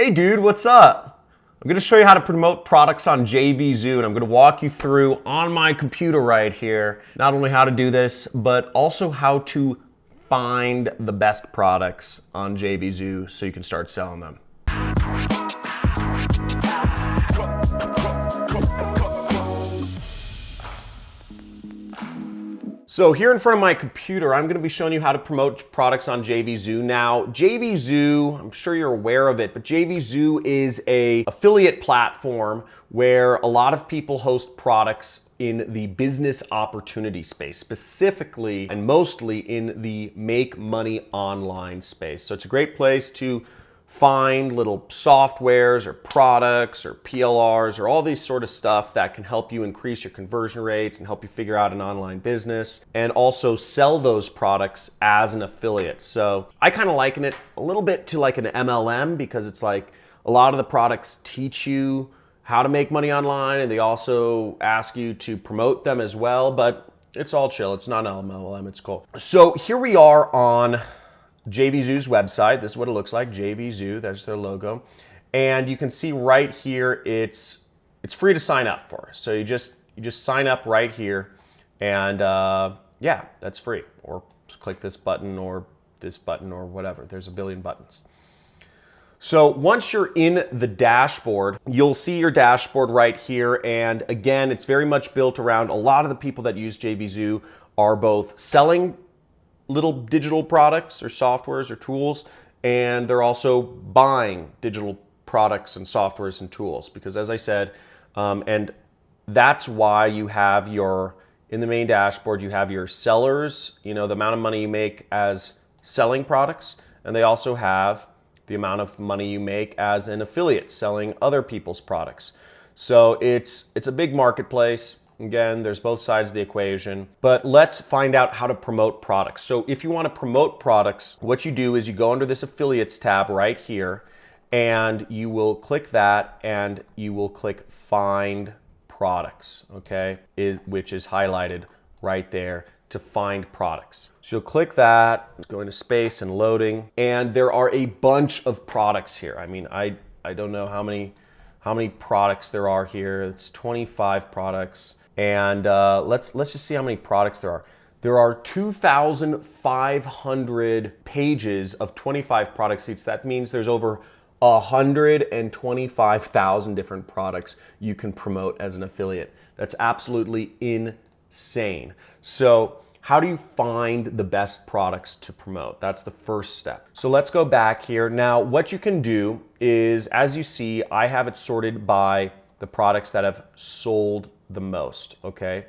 Hey dude, what's up? I'm going to show you how to promote products on JVZoo, and I'm going to walk you through on my computer right here, not only how to do this, but also how to find the best products on JVZoo so you can start selling them. So here in front of my computer, I'm going to be showing you how to promote products on JVZoo. Now, JVZoo, I'm sure you're aware of it, but JVZoo is an affiliate platform where a lot of people host products in the business opportunity space, specifically and mostly in the make money online space. So it's a great place to find little softwares or products or PLRs or all these sort of stuff that can help you increase your conversion rates and help you figure out an online business and also sell those products as an affiliate. So I kind of liken it a little bit to like an MLM because it's like a lot of the products teach you how to make money online and they also ask you to promote them as well, but it's all chill. It's not an MLM, it's cool. So here we are on JVZoo's website. This is what it looks like, JVZoo, that's their logo. And you can see right here, it's free to sign up for. So you just sign up right here and yeah, that's free. Or click this button or whatever. There's a billion buttons. So once you're in the dashboard, you'll see your dashboard right here. And again, it's very much built around a lot of the people that use JVZoo are both selling little digital products or softwares or tools, and they're also buying digital products and softwares and tools because, as I said, and that's why you have in the main dashboard, you have your sellers, the amount of money you make as selling products, and they also have the amount of money you make as an affiliate selling other people's products. So it's a big marketplace. Again, there's both sides of the equation, but let's find out how to promote products. So if you want to promote products, what you do is you go under this affiliates tab right here and you will click that and you will click find products, okay? Which is highlighted right there to find products. So you'll click that, go into space and loading, and there are a bunch of products here. I mean, I don't know how many products there are here. It's 25 products. And let's just see how many products there are. There are 2,500 pages of 25 product sheets. That means there's over 125,000 different products you can promote as an affiliate. That's absolutely insane. So how do you find the best products to promote? That's the first step. So let's go back here. Now, what you can do is, as you see, I have it sorted by the products that have sold the most, okay?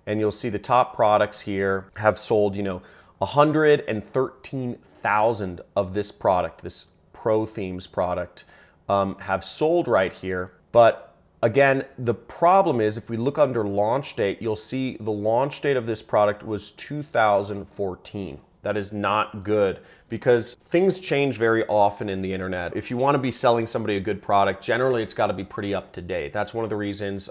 And you'll see the top products here have sold, 113,000 of this product, this Pro Themes product, have sold right here. But again, the problem is if we look under launch date, you'll see the launch date of this product was 2014. That is not good because things change very often in the internet. If you want to be selling somebody a good product, generally it's got to be pretty up to date. That's one of the reasons,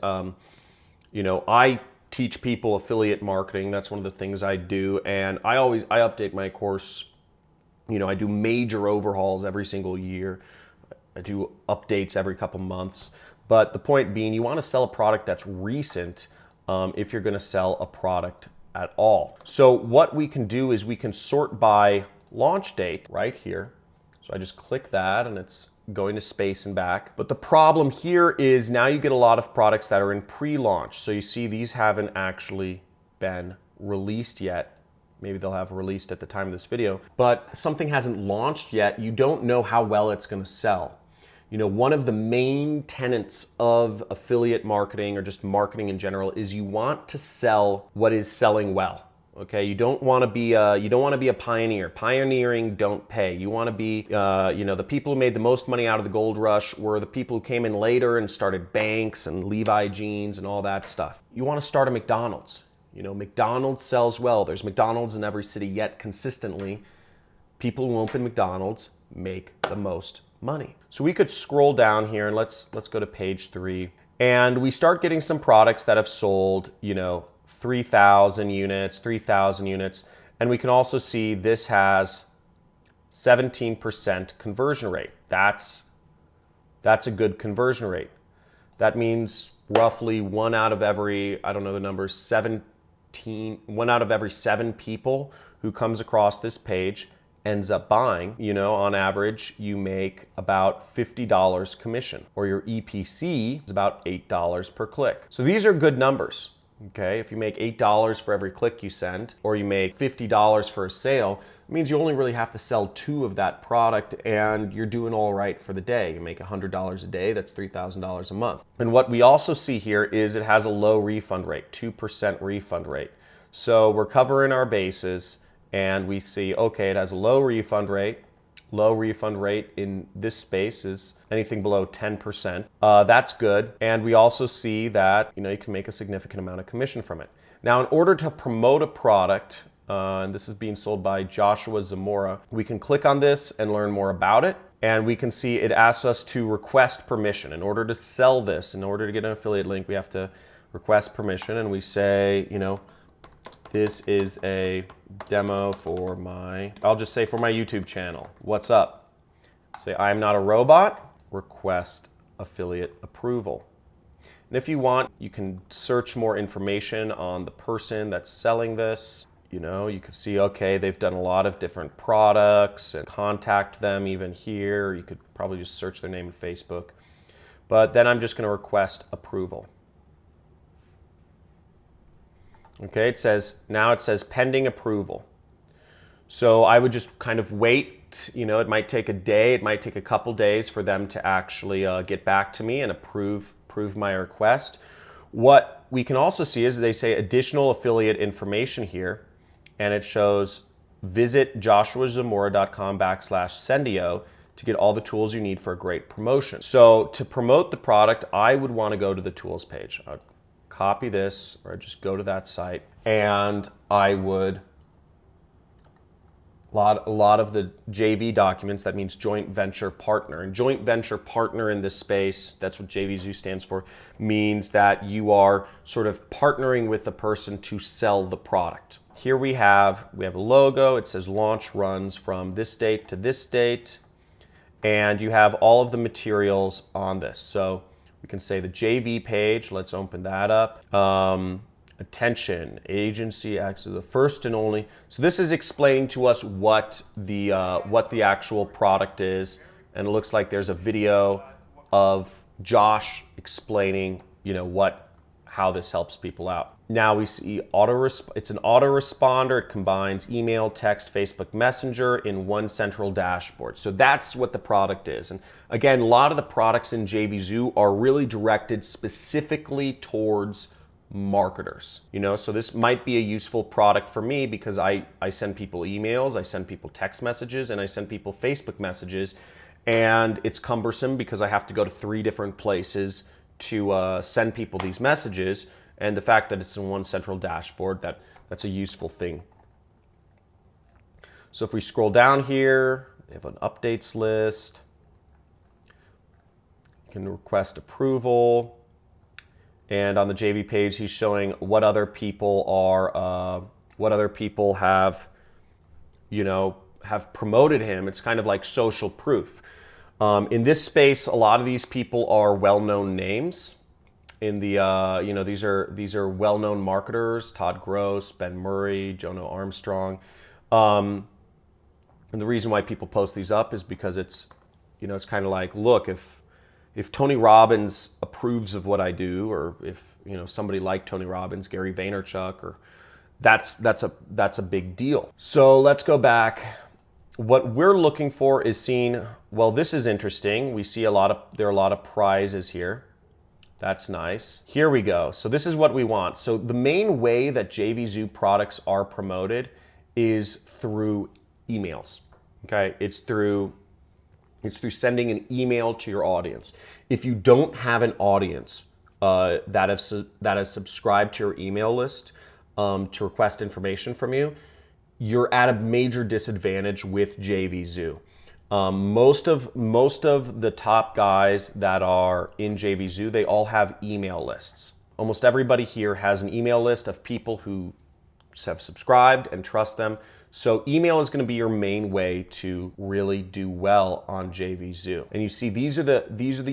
I teach people affiliate marketing. That's one of the things I do. And I update my course. I do major overhauls every single year. I do updates every couple months. But the point being, you want to sell a product that's recent if you're going to sell a product at all. So what we can do is we can sort by launch date right here. So I just click that and it's going to space and back. But the problem here is now you get a lot of products that are in pre-launch. So you see these haven't actually been released yet. Maybe they'll have released at the time of this video, but something hasn't launched yet. You don't know how well it's going to sell. One of the main tenets of affiliate marketing or just marketing in general is you want to sell what is selling well. Okay, you don't want to be a pioneer. Pioneering don't pay. You want to be, the people who made the most money out of the gold rush were the people who came in later and started banks and Levi jeans and all that stuff. You want to start a McDonald's. McDonald's sells well. There's McDonald's in every city, yet consistently, people who open McDonald's make the most money. So we could scroll down here and let's go to page 3, and we start getting some products that have sold, 3,000 units, and we can also see this has 17% conversion rate. That's That's a good conversion rate. That means roughly 1 out of every, I don't know the numbers, 1 out of every 7 people who comes across this page ends up buying. You know, on average, you make about $50 commission, or your EPC is about $8 per click. So these are good numbers. Okay, if you make $8 for every click you send, or you make $50 for a sale, it means you only really have to sell 2 of that product and you're doing all right for the day. You make $100 a day, that's $3,000 a month. And what we also see here is it has a low refund rate, 2% refund rate. So we're covering our bases and we see, okay, it has a low refund rate. Low refund rate in this space is anything below 10%. That's good. And we also see that, you know, you can make a significant amount of commission from it. Now, in order to promote a product, and this is being sold by Joshua Zamora, we can click on this and learn more about it. And we can see it asks us to request permission. In order to sell this, in order to get an affiliate link, we have to request permission. And we say, you know, this is a demo for I'll just say for my YouTube channel. What's up? Say, I'm not a robot. Request affiliate approval. And if you want, you can search more information on the person that's selling this. You know, you can see, okay, they've done a lot of different products and contact them even here. You could probably just search their name in Facebook. But then I'm just going to request approval. Okay, now it says pending approval. So I would just kind of wait, you know, it might take a day, it might take a couple days for them to actually get back to me and approve my request. What we can also see is they say additional affiliate information here, and it shows visit joshuazamora.com/Sendio to get all the tools you need for a great promotion. So to promote the product, I would want to go to the tools page. I'd copy this, or I'd just go to that site, and I would a lot of the JV documents, that means joint venture partner. And joint venture partner in this space, that's what JVZoo stands for, means that you are sort of partnering with the person to sell the product. Here we have a logo. It says launch runs from this date to this date. And you have all of the materials on this. So we can say the JV page. Let's open that up. Attention, agency acts as the first and only. So this is explaining to us what the actual product is, and it looks like there's a video of Josh explaining, you know, how this helps people out. Now we see it's an autoresponder. It combines email, text, Facebook Messenger in one central dashboard. So that's what the product is. And again, a lot of the products in JVZoo are really directed specifically towards marketers, you know, so this might be a useful product for me because I send people emails, I send people text messages, and I send people Facebook messages, and it's cumbersome because I have to go to 3 different places to send people these messages, and the fact that it's in one central dashboard, that's a useful thing. So if we scroll down here, they have an updates list. You can request approval. And on the JV page, he's showing what other people have, you know, have promoted him. It's kind of like social proof. In this space, a lot of these people are well-known names. In the, you know, these are well-known marketers: Todd Gross, Ben Murray, Jono Armstrong. And the reason why people post these up is because it's, you know, it's kind of like, look, if Tony Robbins approves of what I do, or if, you know, somebody like Tony Robbins, Gary Vaynerchuk, or that's a big deal. So let's go back. What we're looking for is seeing, well, this is interesting. We see there are a lot of prizes here. That's nice. Here we go. So this is what we want. So the main way that JVZoo products are promoted is through emails. Okay, it's through sending an email to your audience. If you don't have an audience that has subscribed to your email list to request information from you, you're at a major disadvantage with JVZoo. Most of the top guys that are in JVZoo, they all have email lists. Almost everybody here has an email list of people who have subscribed and trust them. So email is going to be your main way to really do well on JVZoo. And you see, these are the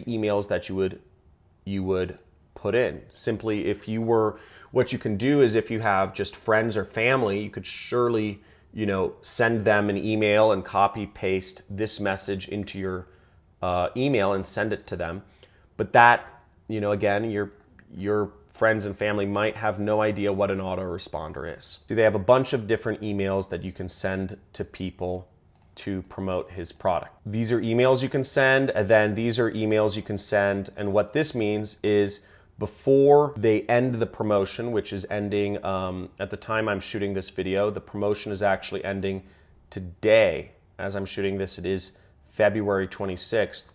emails that you would put in. Simply, if you were, what you can do is if you have just friends or family, you could surely, send them an email and copy paste this message into your email and send it to them. But that, again, your friends and family might have no idea what an autoresponder is. So they have a bunch of different emails that you can send to people to promote his product. These are emails you can send, and then these are emails you can send. And what this means is before they end the promotion, which is ending at the time I'm shooting this video, the promotion is actually ending today. As I'm shooting this, it is February 26th.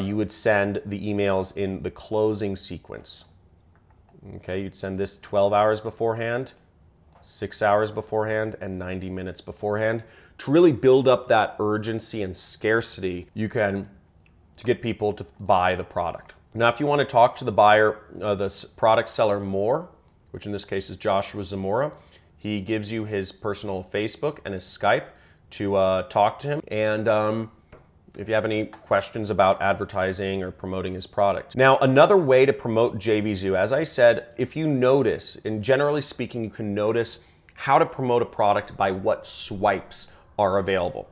You would send the emails in the closing sequence. Okay, you'd send this 12 hours beforehand, 6 hours beforehand, and 90 minutes beforehand to really build up that urgency and scarcity to get people to buy the product. Now, if you want to talk to the buyer, the product seller more, which in this case is Joshua Zamora, he gives you his personal Facebook and his Skype to talk to him. And if you have any questions about advertising or promoting his product. Now, another way to promote JVZoo, as I said, if you notice, and generally speaking, you can notice how to promote a product by what swipes are available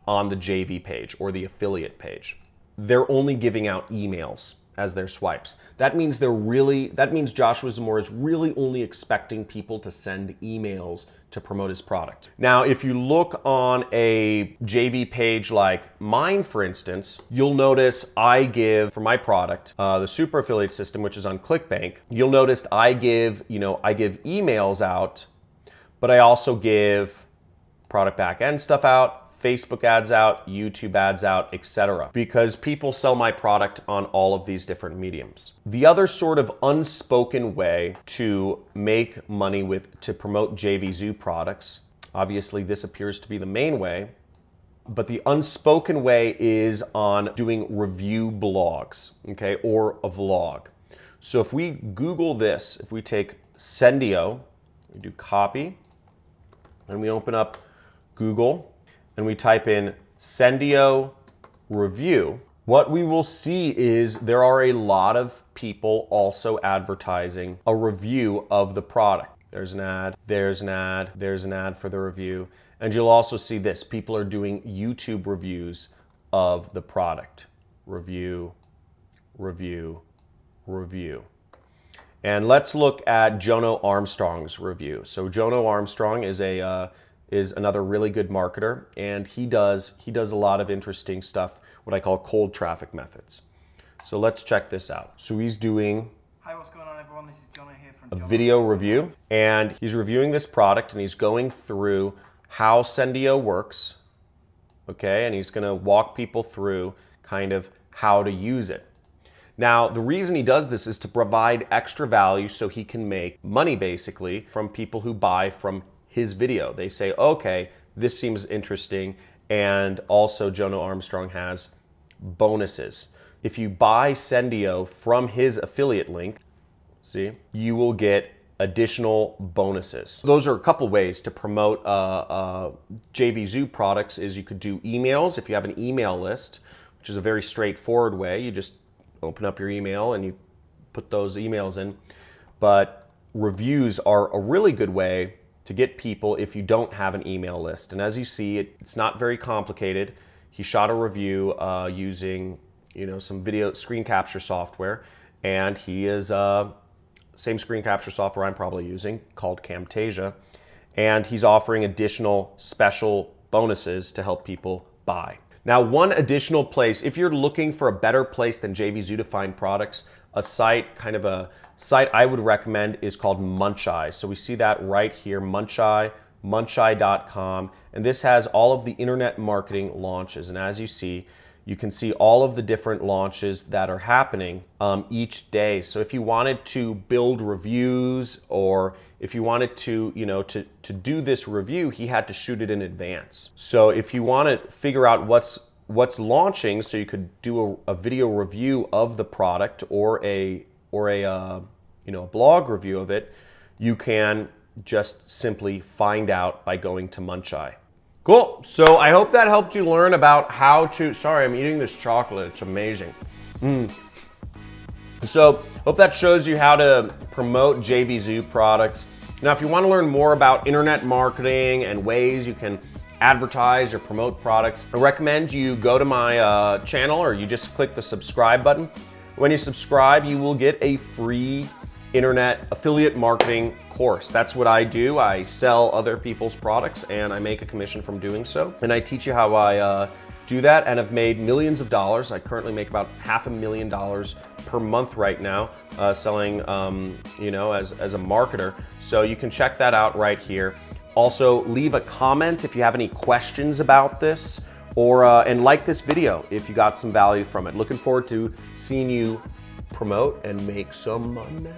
on the JV page or the affiliate page. They're only giving out emails as their swipes. That means Joshua Zamora is really only expecting people to send emails to promote his product. Now, if you look on a JV page like mine, for instance, you'll notice I give, for my product, the super affiliate system, which is on ClickBank, you'll notice I give emails out, but I also give product backend stuff out, Facebook ads out, YouTube ads out, etc. Because people sell my product on all of these different mediums. The other sort of unspoken way to make money to promote JVZoo products, obviously this appears to be the main way, but the unspoken way is on doing review blogs, okay, or a vlog. So if we Google this, if we take Sendio, we do copy, and we open up Google, and we type in Sendio review, what we will see is there are a lot of people also advertising a review of the product. There's an ad, there's an ad, there's an ad for the review. And you'll also see this. People are doing YouTube reviews of the product. Review, review, review. And let's look at Jono Armstrong's review. So Jono Armstrong is another really good marketer, and he does a lot of interesting stuff, what I call cold traffic methods. So let's check this out. So he's doing Hi, what's going on, everyone? This is Jono here from a video review, and he's reviewing this product, and he's going through how Sendio works, okay? And he's gonna walk people through kind of how to use it. Now, the reason he does this is to provide extra value so he can make money basically from people who buy from his video. They say, okay, this seems interesting. And also Jono Armstrong has bonuses. If you buy Sendio from his affiliate link, see, you will get additional bonuses. Those are a couple ways to promote JVZoo products. Is you could do emails. If you have an email list, which is a very straightforward way, you just open up your email and you put those emails in. But reviews are a really good way to get people if you don't have an email list. And as you see, it's not very complicated. He shot a review using some video screen capture software, and he is same screen capture software I'm probably using called Camtasia, and he's offering additional special bonuses to help people buy. Now, one additional place, if you're looking for a better place than JVZoo to find products, a site I would recommend is called Muncheye. So we see that right here, Muncheye, muncheye.com. And this has all of the internet marketing launches. And as you see, you can see all of the different launches that are happening each day. So if you wanted to build reviews, or if you wanted to, to do this review, he had to shoot it in advance. So if you want to figure out what's launching, so you could do a video review of the product or a blog review of it, you can just simply find out by going to Muncheye. Cool. So I hope that helped you learn about how to, sorry, I'm eating this chocolate. It's amazing. So hope that shows you how to promote JVZoo products. Now, if you want to learn more about internet marketing and ways you can advertise or promote products, I recommend you go to my channel, or you just click the subscribe button. When you subscribe, you will get a free internet affiliate marketing course. That's what I do. I sell other people's products and I make a commission from doing so. And I teach you how I do that, and have made millions of dollars. I currently make about $500,000 per month right now, selling, you know, as a marketer. So you can check that out right here. Also, leave a comment if you have any questions about this, or and like this video if you got some value from it. Looking forward to seeing you promote and make some money.